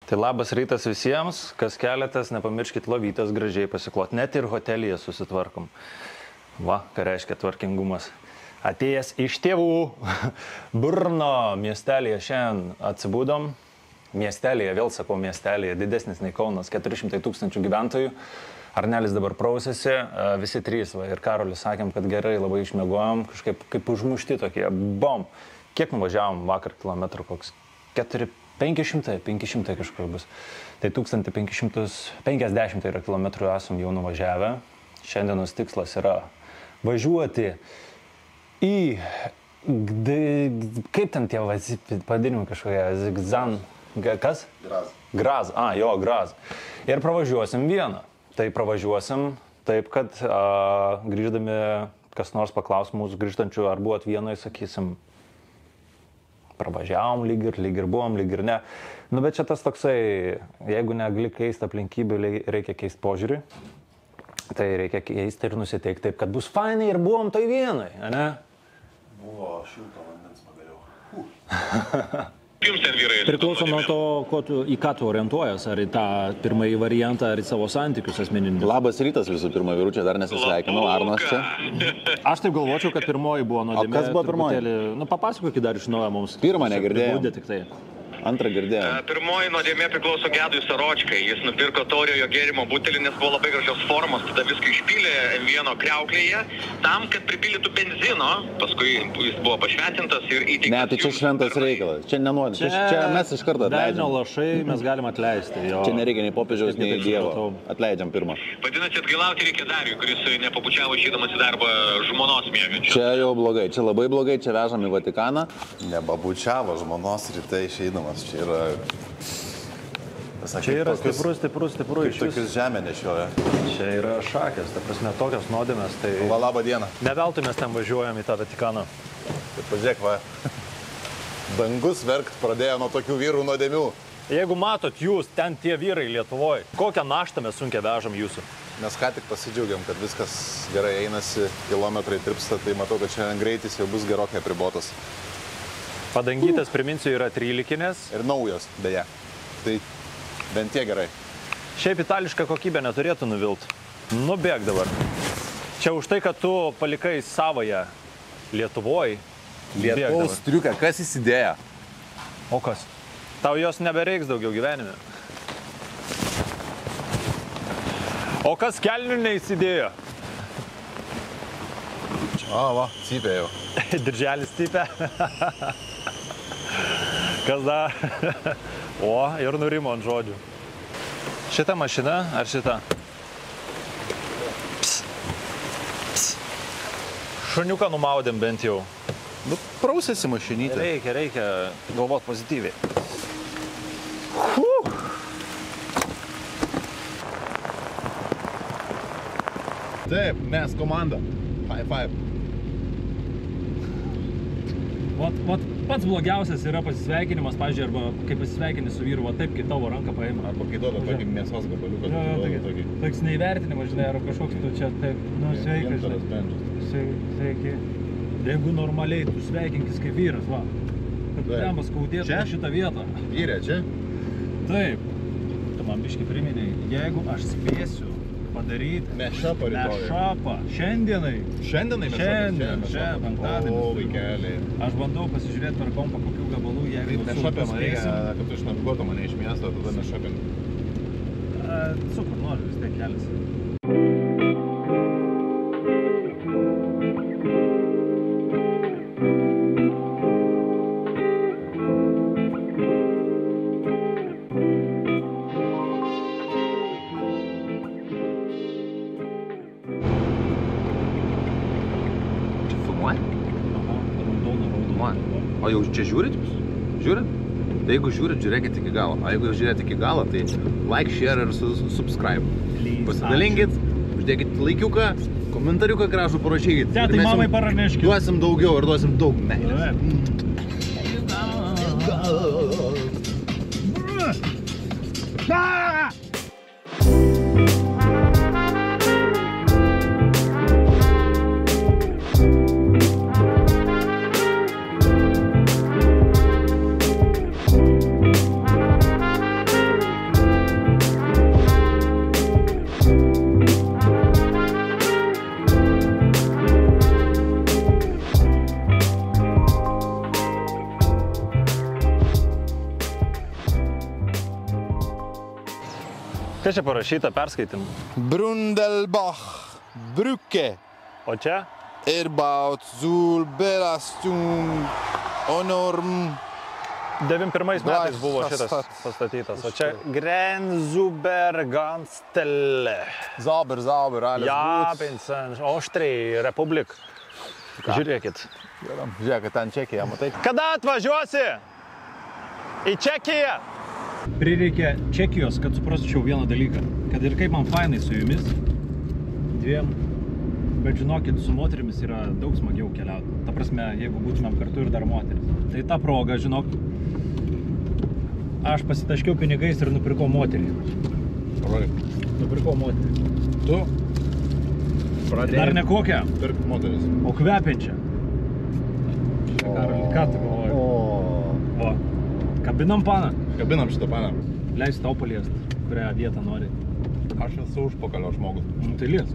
Tai labas rytas visiems, kas keletas, nepamirškit lovytas gražiai pasiklot, net ir hotelyje susitvarkom. Va, ką reiškia tvarkingumas. Atėjęs iš tėvų, Brno miestelėje šiandien atsibūdom. Miestelėje, vėl sakau miestelėje, didesnis nei Kaunas, 400 000 gyventojų. Arnelis dabar prausėsi, visi trys, va, ir Karolis sakėm, kad gerai, labai išmiegojom, kažkaip kaip užmušti tokie, bom. Kiek nuvažiavom vakar kilometrų, koks 500 kažkur bus. Tai 1550 yra kilometrų esam jau nuvažiavę. Šiandienos tikslas yra važiuoti į, kaip ten tie pavadinimai kažkokie, Zigzan, kas? Graz, Graz. Ir pravažiuosim vieną. Tai pravažiuosim taip, kad grįždami, kas nors paklaus mūsų grįžtančių, ar buvot vienai, sakysim, pravažiavom lyg ir buvom, lyg ir ne. Nu, bet čia tas toksai, jeigu negali keisti aplinkybių, reikia keisti požiūrį. Tai reikia keisti ir nusiteikti taip, kad bus fainai ir buvom tai vienai, ne? Buvo šilto vandens pagaliau. Priklauso nuo to, į ką tu orientuojas, ar į tą pirmąjį variantą, ar į savo santykius asmeninius. Labas rytas visų pirma, vyručiai, dar nesisveikinau, Arnas čia. Aš taip galvočiau, kad pirmoji buvo nuodėmė. O kas buvo pirmoji? Nu, papasakokit dar iš naujo mums. Pirmą negirdėjau. Tiktai. Antrą girdėjau. Pirmoji nuodėmė priklauso Gedui Saročkai. Jis nupirko tauriojo gėrimo butelį, nes buvo labai gražios formos, tada viską išpylė M1 kriauklėje, tam, kad pripildytų benzino, paskui jis buvo pašventintas ir įteiktas. Ne, tai čia šventas reikalas. Čia nenuodėmė. Čia mes iš karto atleidžiam. Velnio lašai mes galim atleisti. Jo. Čia nereikia nei popiežiaus, nei Dievo. Atleidžiam pirmą. Vadinasi, atgailauti reikia Dariui, kuris nepabučiavo išeidamas į darbą žmonos miegančios. Čia jau blogai, čia labai blogai, čia vežam į Vatikaną. Nebabučiavo žmonos ryte išeidamas. Čia yra... Čia yra stiprus iš tokius žemė nešioja. Čia yra šakės, ta prasme, tokios nuodėmės, tai... Labą dieną. Ne veltui mes ten važiuojam į tą Vatikaną. Tai pažiūrėk, va. Dangus verkt pradėjo nuo tokių vyrų nuodėmių. Jeigu matot jūs, ten tie vyrai Lietuvoje, kokią naštą mes sunkiai vežam jūsų? Mes ką tik pasidžiaugiam, kad viskas gerai einasi, kilometrai tirpsta, tai matau, kad šiandien greitis jau bus gerokai apribotas. Padangytas, priminsiu, yra 13-nės. Ir naujos, beje. Tai bent tie gerai. Šiaip itališka kokybė neturėtų nuvilt. Nubėk dabar. Čia už tai, kad tu palikai savoje Lietuvoje. Lietuvos triuką, kas įsidėjo? O kas? Tau jos nebereiks daugiau gyvenime. O kas kelnių neįsidėjo? O, va, cypė jau. Dirželis cypė. Kas dar? O, ir nurimo ant žodžių. Šita mašina ar šita? Šuniuką numaudėm bent jau. Nu, prausėsi mašinytė. Reikia galvot pozityviai. Taip, mes komanda. High five. Vat pats blogiausias yra pasisveikinimas, pavyzdžiui, arba kai pasisveikini su vyru, va taip, kai tavo ranką paima. Arba kai duoda tokį mėsos gabaliuką. Toks neįvertinimas, žinai, ar kažkoks tu čia taip, nu, sveikas, sveiki. Jeigu normaliai, tu sveikinkis kaip vyras, va. Kad jam skaudėtų šitą vietą. Vyrė, čia? Taip. Tu man biškį priminėjai, jeigu aš spėsiu padaryti Mešapą rytoj. Mešapą. Šiandienai. Šiandienai Šiandien, čia, penktadienis. O, vaikeliai. Aš bandau pasižiūrėti per kompą, kokių gabalų, jeigu Mešapėm reikia, kad tu išnaviguotų mane iš miesto, tada mešapėm. Super, noriu vis tiek kelias. O jau čia žiūrit jūs? Žiūrit? Tai jeigu žiūrit, žiūrėkit iki galo. O jeigu žiūrėt iki galo, tai like, share ir subscribe. Pasidalinkit, uždėkit laikiuką, komentariuką gražų parašykit. Tai mamai paraneškit. Duosim daugiau ir duosim daug meilės. Kas čia parašyta, perskaitim? Brundelbach, Brücke, O čia? Erbaut, Zulbelastung, Onorm. 91 metais buvo šitas pastatytas. O čia Grenzuberganstelle. Zauber, alles Ja, gut. Austrija, Republik. Žiūrėkit. Žiūrėk, kad ten Čekija, matai. Kada atvažiuosi? Į Čekiją? Prireikė Čekijos, kad suprasčiau vieną dalyką. Kad ir kaip man fainai su jumis, dviem, bet žinokit, su moterimis yra daug smagiau keliauti. Ta prasme, jeigu būtumėm kartu ir dar moteris. Tai ta proga, žinok, aš pasitaškiau pinigais ir nupirkau moterį. Nupirkau moterį. Tu? Dar ne kokią, Pirk moteris. o kvepiančią. Karoli, ką tu galvoji? Va, kabinam paną. Kabinam šitą paną. Leis tau paliest, kurią vietą nori. Aš esu užpakalio žmogus. Nu tai lies.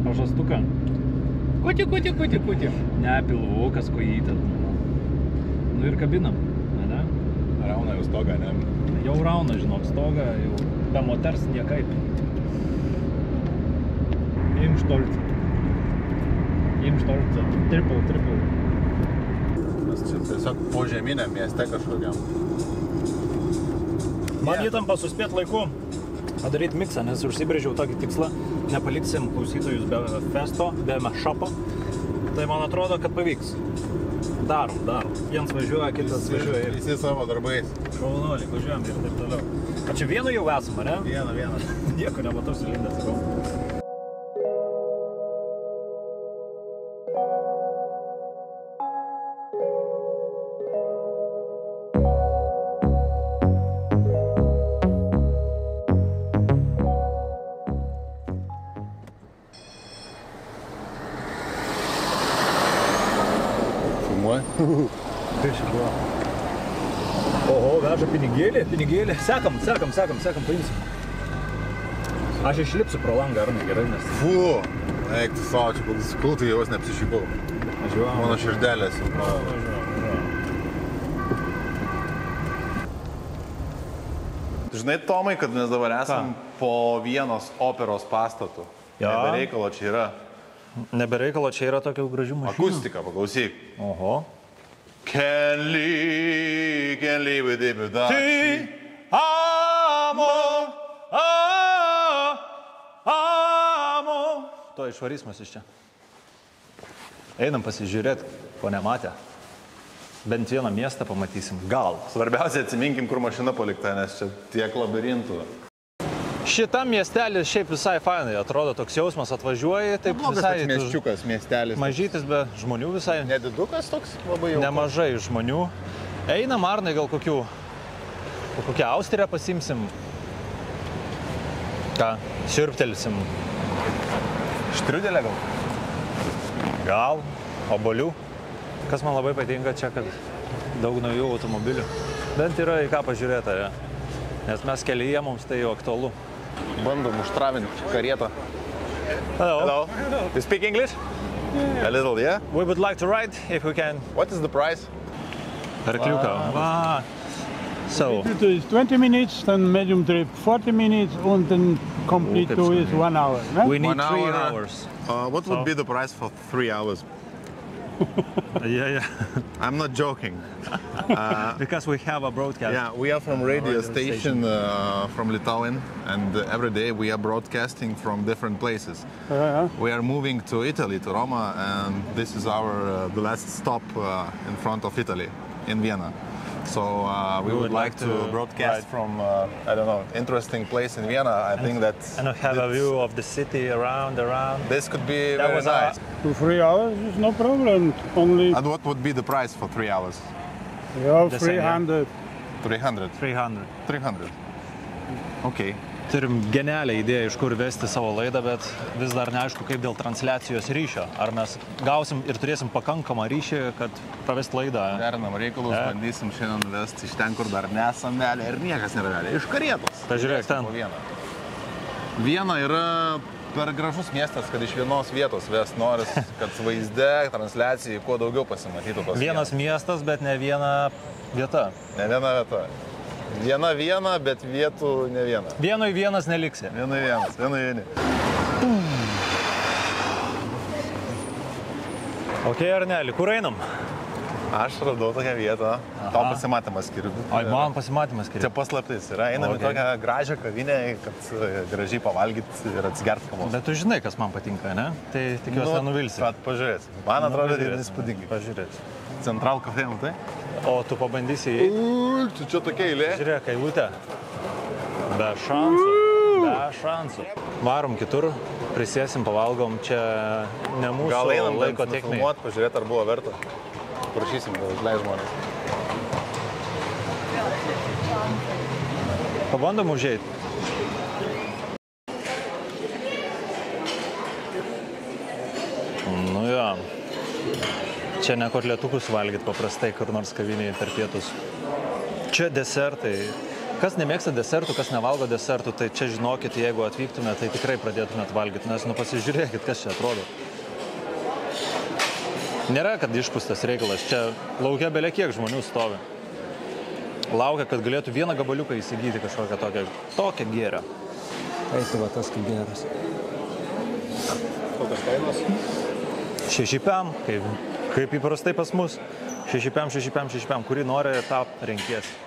Pažastuką. Kuti. Ne, pilvukas, kojytė. Nu ir kabinam, ne? Rauna jau stogą, ne? Jau rauna, žinok, stogą, jau be moters niekaip. Im stolce. Triple. Mes čia tiesiog po žemynę mieste kažkokiam. Man įtampa suspėt laiku padaryti miksą, nes užsibrėžiau tokį tikslą, nepaliksim klausytojus be festo, be mashupo. Tai man atrodo, kad pavyks. Darom. Vienas važiuoja, kitas važiuoja. Visi savo darbais. Šaunolį, važiuojam ir taip toliau. O čia vienu jau esame, ne? Vieną. Nieko nematau silindęs, sakau. Kaip čia buvo? Oho, veža pinigėlį. Sekam, paimsim. Aš išlipsiu pro langą, ar ne gerai, nes... Fu! Eik, tu savo, čia koks kultai jau neapsišykau. Važiuojam. Mano širdelės. Žinai, Tomai, kad mes dabar esam po vienos operos pastatu. Jo. Nebereikalo čia yra. Nebereikalo, čia yra tokių gražių mašinų. Akustika, paklausyk. Oho. Can live with it without you. Amo. To išvarys mus iš čia. Einam pasižiūrėti, ko nematę. Bent vieną miestą pamatysim. Gal. Svarbiausia, atsiminkim, kur mašina palikta, nes čia tiek labirintų. Šitam miestelis šiaip visai fainai atrodo, toks jausmas atvažiuoji, taip visai miesčiukas, miestelis. mažytis, be žmonių visai. Nedidukas toks labai jau. Nemažai žmonių. Einam, Arnai, gal kokią Austriją pasimsim. Ką, siurbtelsim. Štriudelė gal? Gal, obuolių. Kas man labai patinka čia, kad daug naujų automobilių. Bent yra į ką pažiūrėti, ja. Nes mes kelyje, mums tai jau aktualu. Bandom užtravinti karietą. Hello. You speak English? A little, yeah? We would like to ride, if we can. What is the price? Arkliuką. Wow. So, It is 20 minutes, then medium trip 40 minutes, and then complete kaip tour is skaniai. 1 hour. Ne? we need 1 3 hour. hours. What would be the price for 3 hours? Yeah. I'm not joking. Because we have a broadcast. Yeah, we are from radio Radio station from Lithuania, and every day we are broadcasting from different places. We are moving to Italy, to Roma, and this is our the last stop in front of Italy, in Vienna. So we would like to broadcast right. from, I don't know, interesting place in Vienna. I think that And have a view of the city around. this could be That very was nice. To 3 hours is no problem. Only And what would be the price for 3 hours? yeah, same, yeah. 300. 300. 300. 300. Okay. Turim genialią idėją, iš kur vesti savo laidą, bet vis dar neaišku, kaip dėl transliacijos ryšio. Ar mes gausim ir turėsim pakankamą ryšį, kad pravest laidą. Derinam reikalus, bandysim šiandien vesti iš ten, kur dar nesam velė ir niekas nėra velė. Iš karietos. Tai žiūrėk ten. Viena yra per gražus miestas, kad iš vienos vietos ves noris, kad vaizde, transliacijai kuo daugiau pasimatytų tos Vienas miestas, bet ne viena vieta. Ne viena vieta. Viena, bet vietų ne viena. Vienoj vienas neliksi. Vieni. Ok, Arneli, kur einam? Aš radau tokią vietą. Tau pasimatymas skiriu. Ai, man pasimatymas skiriu. Čia paslaptis yra. Einam į tokią gražią kavinę, kad gražiai pavalgyti ir atsigerti kavos. Bet tu žinai, kas man patinka, ne? Tai tikiuosi nenuvilsi. Pat pažiūrėsim. Man atrodo, tai įspūdingai. Pažiūrėsim. Central Cafe, matai? O tu pabandysi įeiti? Tu čia tokia eilė. Žiūrėk, eilutė. Be šansų. Varom kitur, prisėsim, pavalgom. Čia ne mūsų Gal einam laiko tėkmė. nufilmuot, pažiūrėti, ar buvo verta. Prašysim, gal užleis žmonės. Pabandom užeiti. Nu jo. Čia ne kotlėtukus valgyti paprastai, kur nors kavinėje per pietus. Čia desertai. Kas nemėgsta desertų, kas nevalgo desertų, tai čia žinokit, jeigu atvyktume, tai tikrai pradėtumėt valgyti, nes pasižiūrėkit, kas čia atrodo. Nėra, kad išpūstas reikalas. Čia laukia belia kiek žmonių stovi. Laukia, kad galėtų vieną gabaliuką įsigyti kažkokią tokią gėrę. Eiti va tas kaip geras. Kokios kainos? 6 kaip įprastai pas mus. 6, kurį nori, tą renkiesi.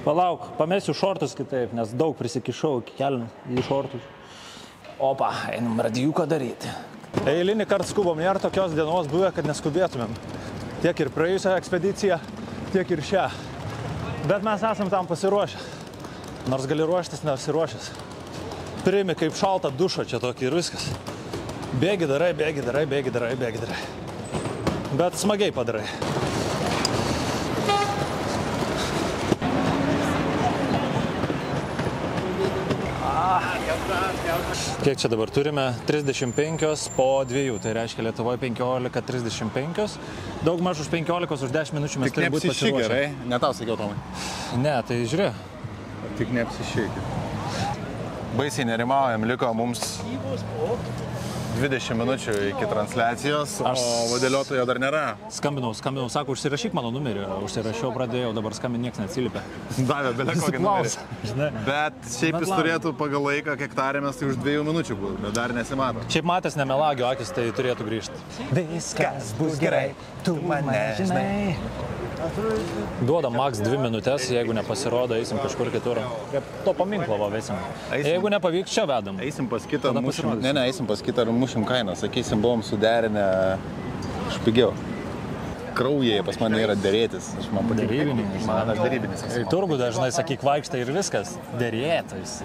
Palauk, pamesiu šortus kitaip, nes daug prisikišau iki kelnių į šortus. Opa, einam radijuką daryti. Eilinį kartą skubom, nėra tokios dienos buvę, kad neskubėtumėm. Tiek ir praėjusią ekspediciją, tiek ir šią. Bet mes esam tam pasiruošę. Nors gali ruoštis, nepasiruošęs. Priimi kaip šaltą dušą čia tokį ir viskas. Bėgi darai. Bet smagiai padarai. Kiek čia dabar turime? 35 po 2, tai reiškia Lietuvoje 15:35. Daug maž už 15, už 10 minučių mes turime būti pasiruošę. Gerai, ne tau sakiau, Tomai. Ne, tai žiūrė. Tik neapsišykit. Baisiai nerimaujam, liko mums 20 minučių iki transliacijos, o vadėliotojo dar nėra. Skambinau, sako, užsirašyk mano numerį. Užsirašiau, pradėjau, dabar skambin, nieks neatsiliepia. Davė, belia kokį numerį. Bet šiaip jis turėtų pagal laiką, kiek tarėmės, tai už 2 minučių būtų, bet dar nesimato. Šiaip matęs nemelagio akis, tai turėtų grįžti. Viskas bus gerai, tu mane žinai. Duodam maks 2 minutės, jeigu nepasirodo, eisim kažkur kitur. To paminklo va veisim. Jeigu nepavyks, čia vedam. Eisim pas kitą, eisim pas kitą ir mušim kainą. Sakysim, buvom suderinę pigiau. Kraujyje pas mane yra derėtis. Aš man patinka. Derybininkas. Man aš derybinis. Į turgų dažnai sakyk vaikštai ir viskas. Derėtojas.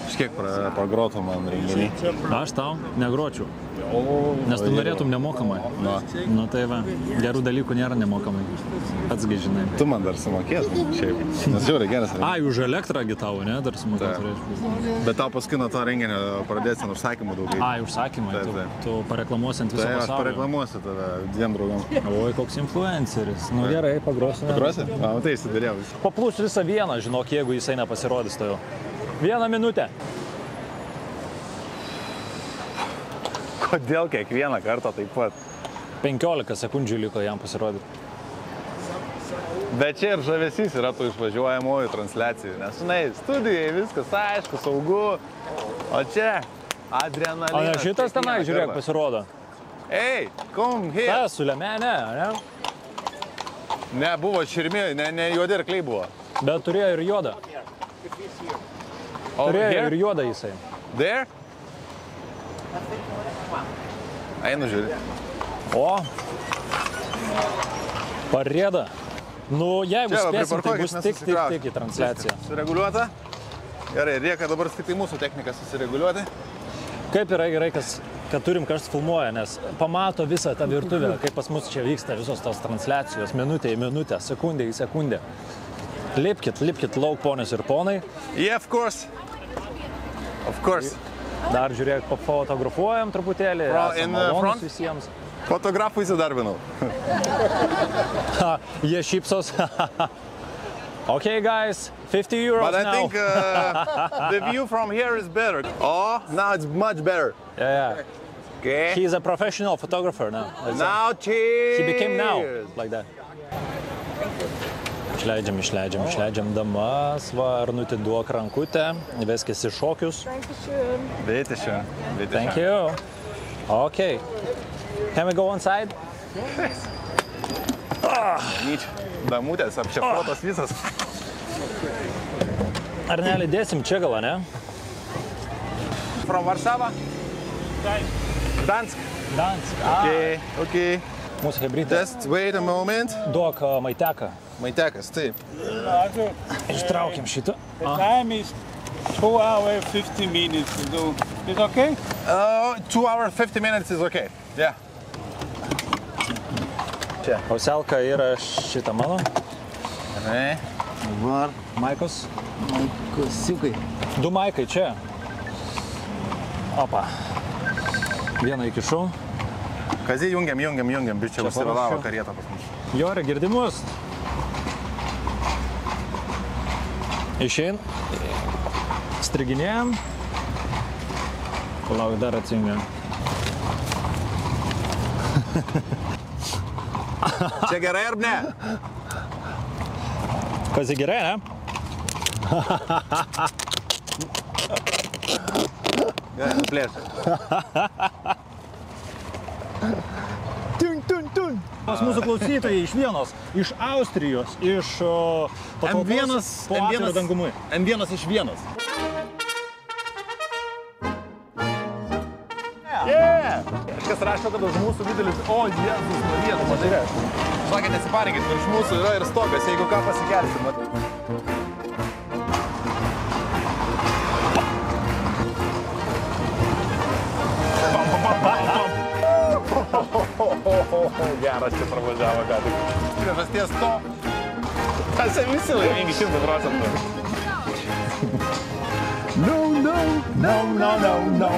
Aš kiek pagrotų man renginį? Aš tau negročiau. Nes tu norėtum nemokamai. Nu tai va, gerų dalykų nėra nemokamai. Patsgi žinai. Tu man dar sumokės, šiaip. Nes žiūrė, geras. Ai, už elektrą gitavo, ne? Dar sumokės. Bet tau paskui nuo to renginio pradėsi užsakymų daugai. Ai, užsakymai. Tu pareklamuosi ant viso pasaulio. Tai aš pareklamuosiu tave 2 draugam. Oi, koks influenceris. Nu gerai, pagrosime. Pagrosi? Tai įsidėrėjau. Paplūs visą vieną, žinok, jeigu jisai nepasirodys to jau. 1 minutę. Kodėl kiekvieną kartą taip pat? 15 sekundžių liko jam pasirodyti. Bet čia ir žavesys yra tų išvažiuojamųjų transliacijų. Nes, žinai, studijai viskas aišku, saugu. O čia adrenalinas. O ne šitas tenai, žiūrėk, pasirodo. Ei, come here. Ta, su lemene, ne? Ne, buvo širmi, ne juodi arkliai buvo. Bet turėjo ir juodą. Turėjo ir juodą jisai. There? Einu žiūrė. O. Parėda. Nu, jeigu spėsim, tai bus tik į transliaciją. Sureguliuota. Gerai, reikia dabar tik tai mūsų techniką susireguliuoti. Kaip yra gerai, kad turim kažkas filmuoja, nes pamato visą tą virtuvę, kaip pas mus čia vyksta visos tos transliacijos, minutė į minutę, sekundė į sekundę. Lipkit lauk, ponios ir ponai. Yeah, of course. Of course. Dar žiūrėk, fotografuojam truputėlį, esam malonus visiems. Fotografų įsidarbinau. Jie šypsos. Okay, guys, 50 euros But I now. think the view from here is better. Oh, now it's much better. Yeah. Okay. He's a professional photographer now. Now cheers. He became now, like that. Išleidžiam damas, va, Arnutė duok rankutę, veskis į šokius. Bitte schön. Thank you. Okay. Can we go inside? Damutės apšefuotas visas. Ar nelidėsim čia gal, ne? From Warsaw? Gdansk. Dansk. Okay. Mūsų hebrytė. Just wait a moment. Duok maiteką. Maitekas, taip. Ištraukiam šitą. The time is 2 hours 50 minutes. So, is okay? 2 hours 50 minutes is okay. Yeah. Auselka yra šitą mano. Gerai. Dabar. Maikos. Maikosiukai. 2 maikai čia. Opa. Vieną įkišau. Kazį jungiam. Biščia Čia užsivėlavo parašiau. karietą pas mus. Jorė, girdimus. Išein. Striginėjam. Palauk, dar atsijungiam. Čia gerai ar ne? Kazį gerai, ne? Gerai, nuplėsiu. Tun. Pas mūsų klausytojai iš Vienos, iš Austrijos, iš patalpos po atviru dangumi. M1 iš Vienos. Yeah! Kažkas rašo, kad už mūsų didelis... O, Jėzus, Marija, matai. Sakė, nesipareikit, virš mūsų yra ir stogas, jeigu ką pasikelsim. Geras čia pravažiavo, ką tik. Priežasties to. Mes visi laimingi 100%. No.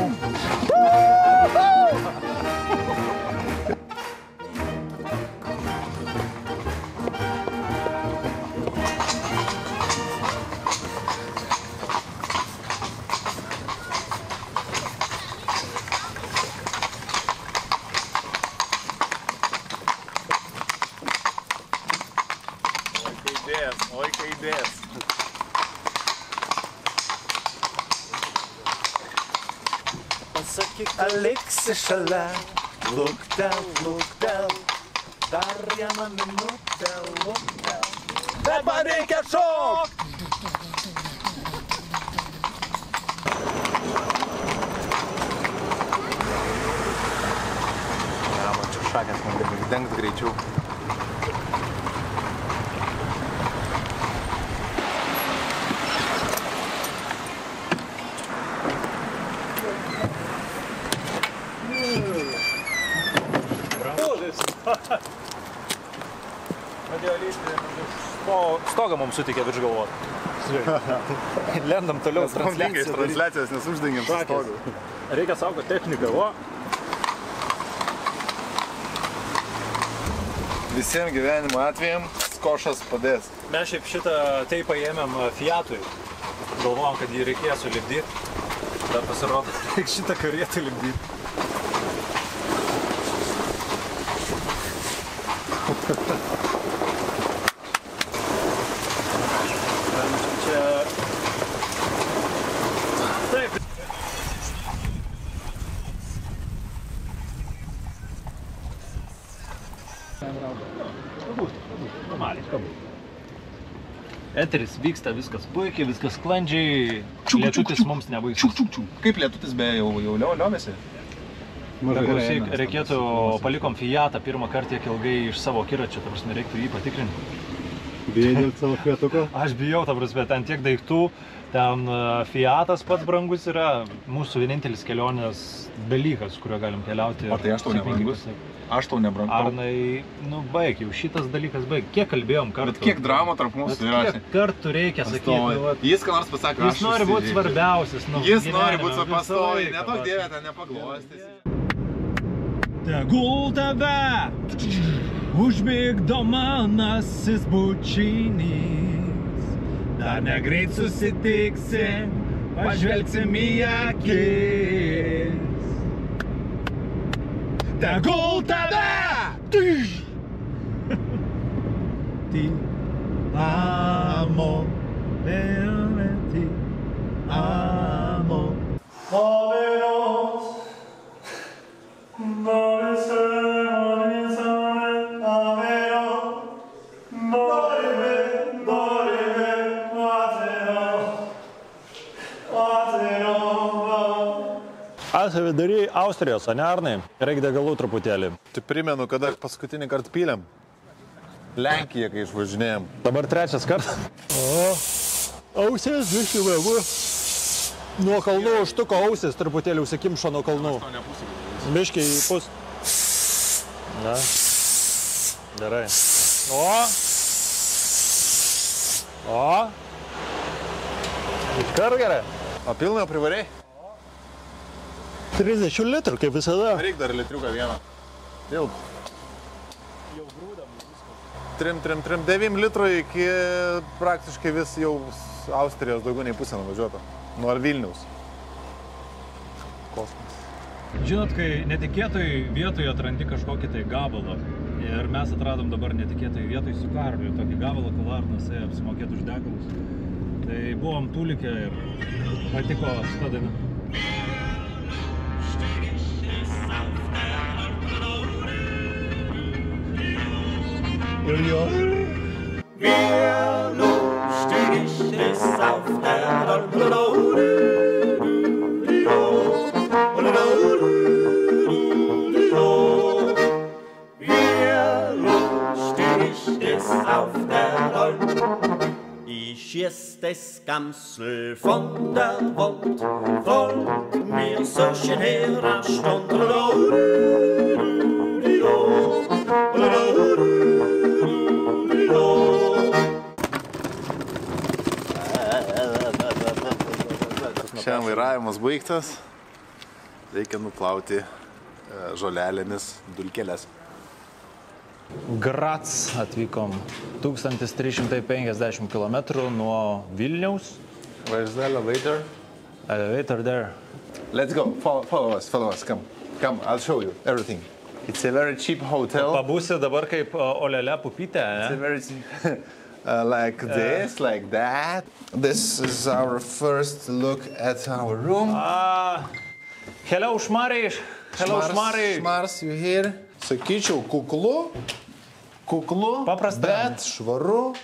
Oi, kai idėjas. Pasakyk, Aliksi šalia, luktel. Dar vieną minutę, luktel. Dabar reikia šok! Ja, man čia šakės, man reikia dengt greičiau. pradėjo lysti, stogą mums sutikė virš galvos. Lendam toliau transliacijos, nes uždengėm su stogu. Reikia saugoti techniką, o? Visiems gyvenimo atvejam skošas padės. Mes šiaip šitą teipą ėmėm Fiatui. Galvojom, kad jį reikės sulipdyti. Dar pasirodo, reikia šitą karietą lipdyti. Čia... Taip. Eteris vyksta, viskas puikiai, viskas sklandžiai, lietutis mums nebaisus. Kaip lietutis be jau liovėsi? Klausyk, reikėtų, palikom Fiatą pirmą kartą tiek ilgai iš savo akiračio, ta prasme, reiktų jį patikrinti. Bijai dėl savo Fiatuko? Aš bijau, ta prasme, ten tiek daiktų, ten Fiatas pats brangus yra, mūsų vienintelis kelionės dalykas, kuriuo galim keliauti. O tai aš tau nebrangus? Aš tau nebrangu. Arnai, nu baig, jau šitas dalykas baig. Kiek kalbėjom kartų? Bet kiek dramo tarp mūsų yra? Kiek kartų reikia sakyti? Jis ką nors pasakė, jis nori būti svarbiausias. Jis nori būti pastoviai, netok dievė, ten nepaglostys. Tegul tave užmigdo manasis bučinys. dar negreit susitiksim, pažvelgsim į akis. Tegul tave! Ti amo, ti amo. Esame viduriai Austrijos, ane Arnai? Reikia degalų truputėlį. Tai primenu, kada paskutinį kartą pylėm. Lenkiją, kai išvažinėjom. Dabar trečias kartas. Ausės, biškai vėgu. Nuo kalnų užtuko ausės, truputėlį užsikimšo nuo kalnų. Biškai į pus. Na. Gerai. O. Iškart gerai. O pilną privariai? 30 litrų, kaip visada. Reik dar litriuką vieną. Tilp. Jau grūdam viską. 9 litrų iki praktiškai vis jau Austrijos daugiau nei pusę nuvažiuota. Nuo Vilniaus. Kosmos. Žinot, kai netikėtoj vietoje atrandi kažkokį tai gabalą. Ir mes atradom dabar netikėtoj vietoj su Karoliu tokį gabalą, kol Arnas ėjo apsimokėti už degalus. Tai buvom tūlikę ir patiko šitą dainą. Ir jo. Wie lustig ist auf der Ich ist das Gamsel von der Wand, folgt mir so schön her, a Stunde. Šiandien vairavimas baigtas. Reikia nuplauti žolelėmis dulkelės. Graz atvykom 1350 km nuo Vilniaus. Where's the elevator? Elevator there. Let's go. Follow us. Come, I'll show you everything. It's a very cheap hotel. Pabūsi dabar kaip olele pupytė, It's a ne? very like this, like that. This is our first look at our room. Hello, Šmariai. Hello, Šmariai. Šmars, you here? Sakyčiau, kuklu, Paprasta. bet švaru.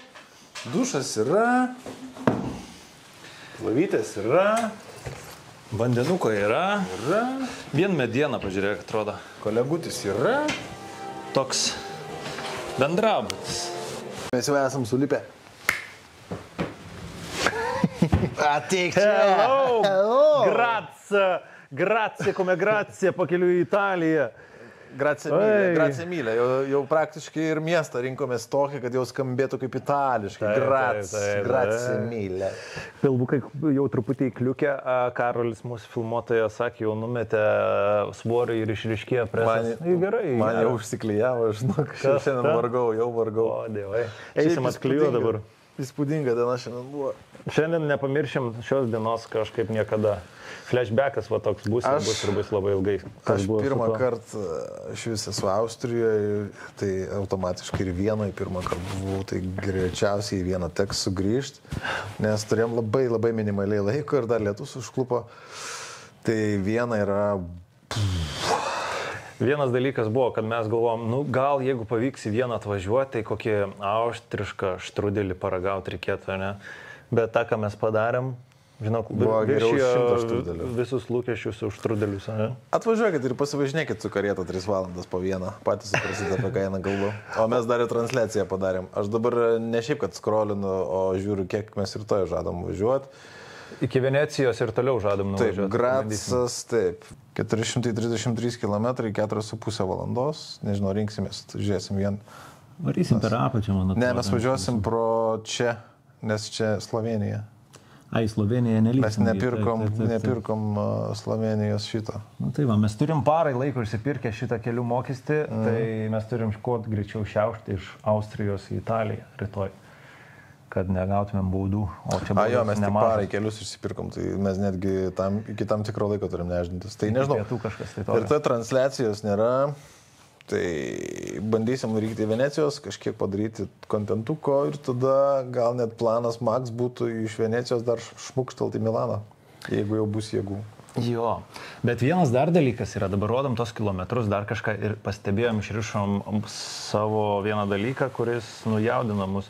Dušas yra. Lovytės yra. Vandenuko yra. Vien mediena, pažiūrėk, atrodo. Kolegutis yra. Toks bendrabutis. Mes jau esam sulipę. Ateik čia. Hello! Grazie, come grazie, pakeliu į Italiją. Grazie mylė. Jau praktiškai ir miestą rinkomės tokį, kad jau skambėtų kaip itališkai. Grazie mylė. Filmukai jau truputį įkliukę. Karolis mūsų filmuotojas sakė, jau numetė svorį ir išryškėjo presas. Gerai. Man jau užsiklijavo, žinok, šiandien vargau. O, dievai. Eisim atklijuo dabar. Įspūdinga diena šiandien buvo. Šiandien nepamiršim šios dienos kažkaip niekada. Flashbackas va toks bus ir bus labai ilgai. Aš pirmą kartą iš vis esu Austrijoje, tai automatiškai ir Vienoje pirmą kartą buvau, tai greičiausiai į Vieną teks sugrįžti, nes turėjom labai minimaliai laiko ir dar lietus užklupo. Tai Viena yra... Vienas dalykas buvo, kad mes galvom, gal jeigu pavyks į Vieną atvažiuoti, tai kokį austrišką štrudelį paragauti reikėtų, ne? Bet tą, ką mes padarėm, žinok, viršijo visus lūkesčius už štrudelius, ne? Atvažiuokit ir pasivažinėkit su karieta 3 valandas po vieną, patys suprasite, apie ką eina kalba. O mes dar ir transliaciją padarėm. Aš dabar ne šiaip, kad skrolinu, o žiūriu, kiek mes rytoj žadam važiuoti. Iki Venecijos ir toliau žadam nuvažiuoti. Taip, Grazas, taip. 433 km, 4,5 valandos. Nežinau, rinksimės, žiūrėsim vien. Varysim per apačią, man atrodo. Ne, mes važiuosim pro čia, nes čia Slovenija. Ai, Slovenija nelygsim. Mes nepirkom Slovenijos šito. Tai va, mes turim parai laiko išsipirkę šitą kelių mokestį, tai mes turim kuo greičiau šiaušti iš Austrijos į Italiją rytoj. kad negautumėm baudų. O čia Jo, mes tik parai kelius išsipirkom, tai mes netgi iki tam tikro laiko turim nežinantis. Tai nežinau. Ir ta transliacijos nėra, tai bandysim vykti į Venecijos, kažkiek padaryti kontentuko ir tada gal net planas Max būtų iš Venecijos dar šmukštelt į Milaną, jeigu jau bus jėgų. Jo, bet vienas dar dalykas yra, dabar rodom tos kilometrus, dar kažką ir pastebėjom, išrišom savo vieną dalyką, kuris nujaudino mus.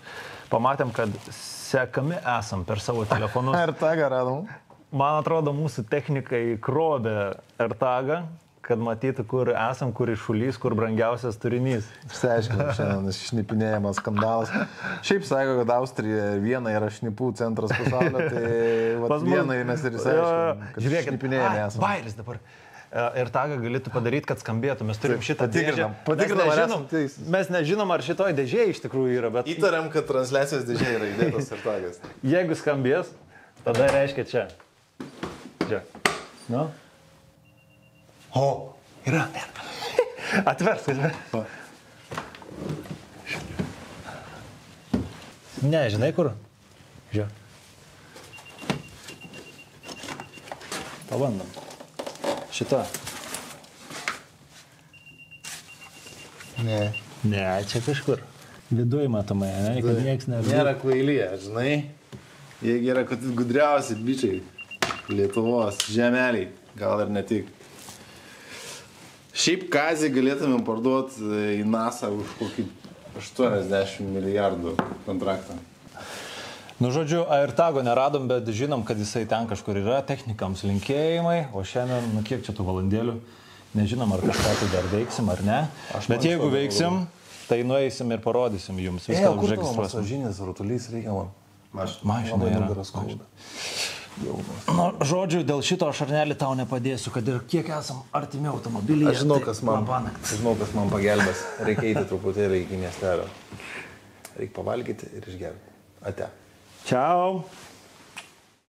Pamatėm, kad sekami esam per savo telefonus. AirTagą radom. Man atrodo, mūsų technikai krovė AirTagą, kad matytų, kur esam, kur iššulys, kur brangiausias turinys. Išsiaiškinom, šiandien šnipinėjimas skandalas. Šiaip sako, kad Austrija viena yra šnipų centras pasaulio, tai vienai mes ir išsiaiškinom, kad šnipinėjame esame. Bairis dabar. Ir tagą galėtų padaryti, kad skambėtų. Mes turim šitą dėžę. Mes nežinom, ar šitoj dėžė iš tikrųjų yra, bet... Įtariam, kad transliacijos dėžė yra įdėtas ir tagas. Jeigu skambės, tada reiškia čia. Čia. Nu? O, yra. Atvers. Ne, žinai kur? Žiūrėk. Pabandom. Šita. Ne, čia kažkur. Viduj matomai, ne? Kad nieks nėra kvailyje, žinai. Jie yra, kad gudriausi bičiai Lietuvos žemeliai. Gal ir ne tik. Šiaip Kazį galėtumėm parduoti į NASA už kokį 80 milijardų kontraktą. Nu, žodžiu, AirTago neradom, bet žinom, kad jisai ten kažkur yra, technikams linkėjimai, o šiandien, kiek čia tų valandėlių, nežinom, ar kažką tai dar veiksim, ar ne. Bet jeigu veiksim, tai nueisim ir parodysim jums. Viską užregistruosim. Masažinis rutulys reikia man. Mašina yra. Nu, žodžiu, dėl šito aš arnelį tau nepadėsiu, kad ir kiek esam artimi automobilyje. Aš žinau, kas man pagelbės. Reikia eiti truputėlį iki miestelio. Reikia pavalgyti ir išgerti. Ate. Čiau.